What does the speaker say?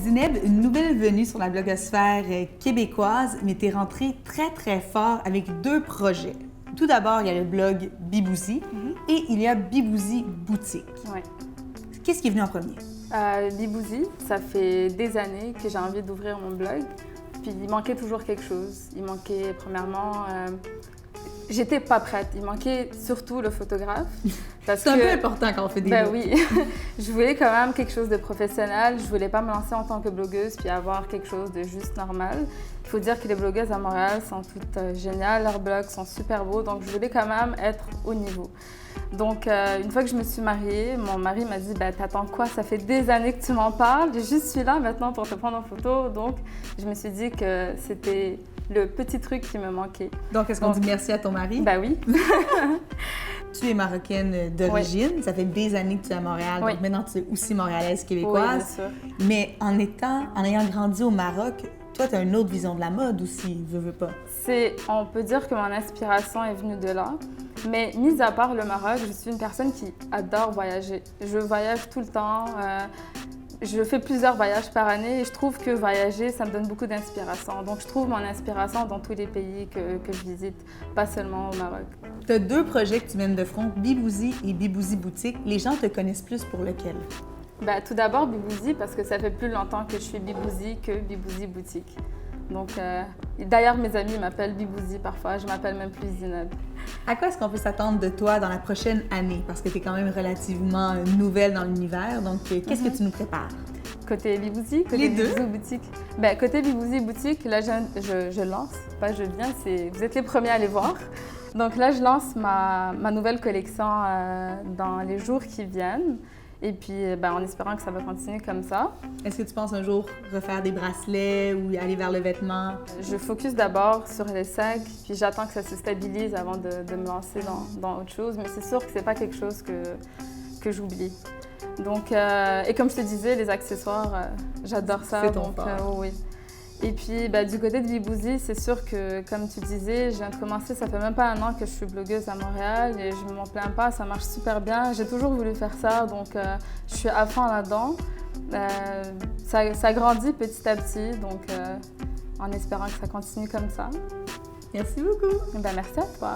Zineb, une nouvelle venue sur la blogosphère québécoise, mais t'es rentrée très, très fort avec 2 projets. Tout d'abord, il y a le blog Bibouzi et il y a Bibouzi Boutique. Ouais. Qu'est-ce qui est venu en premier? Bibouzi, ça fait des années que j'ai envie d'ouvrir mon blog. Puis il manquait toujours quelque chose. Il manquait, premièrement, j'étais pas prête. Il manquait surtout le photographe. C'est un peu important quand on fait des blogs. Oui. Je voulais quand même quelque chose de professionnel. Je voulais pas me lancer en tant que blogueuse puis avoir quelque chose de juste normal. Il faut dire que les blogueuses à Montréal sont toutes géniales. Leurs blogs sont super beaux. Donc, je voulais quand même être au niveau. Donc, une fois que je me suis mariée, mon mari m'a dit « T'attends quoi? Ça fait des années que tu m'en parles. Je suis là maintenant pour te prendre en photo. » Donc, je me suis dit que c'était le petit truc qui me manquait. Donc, est-ce qu'on dit merci à ton mari? Ben oui. Tu es marocaine d'origine. Oui. Ça fait des années que tu es à Montréal. Oui. Donc, maintenant, tu es aussi montréalaise québécoise. Oui, bien sûr. Mais en ayant grandi au Maroc, toi, tu as une autre vision de la mode aussi, veux pas. On peut dire que mon inspiration est venue de là. Mais mis à part le Maroc, je suis une personne qui adore voyager. Je voyage tout le temps. Je fais plusieurs voyages par année et je trouve que voyager, ça me donne beaucoup d'inspiration. Donc, je trouve mon inspiration dans tous les pays que je visite, pas seulement au Maroc. Tu as 2 projets que tu mènes de front, Bibouzi et Bibouzi Boutique. Les gens te connaissent plus pour lequel? Tout d'abord, Bibouzi, parce que ça fait plus longtemps que je suis Bibouzi que Bibouzi Boutique. Donc, d'ailleurs, mes amis m'appellent Bibouzi parfois, je m'appelle même plus Zineb. À quoi est-ce qu'on peut s'attendre de toi dans la prochaine année? Parce que tu es quand même relativement nouvelle dans l'univers, donc qu'est-ce que tu nous prépares? Côté Bibouzi, côté Bibouzi Boutique. Côté Bibouzi Boutique, là, je lance, pas je viens, vous êtes les premiers à les voir. Donc là, je lance ma nouvelle collection dans les jours qui viennent. Et puis, en espérant que ça va continuer comme ça. Est-ce que tu penses un jour refaire des bracelets ou aller vers le vêtement? Je focus d'abord sur les sacs, puis j'attends que ça se stabilise avant de me lancer dans autre chose. Mais c'est sûr que c'est pas quelque chose que j'oublie. Donc, et comme je te disais, les accessoires, j'adore ça. C'est ton fort. Oui. Et puis, du côté de Bibouzi, c'est sûr que, comme tu disais, je viens de commencer, ça fait même pas 1 an que je suis blogueuse à Montréal et je m'en plains pas, ça marche super bien. J'ai toujours voulu faire ça, donc je suis à fond là-dedans. Ça grandit petit à petit, donc en espérant que ça continue comme ça. Merci beaucoup. Merci à toi.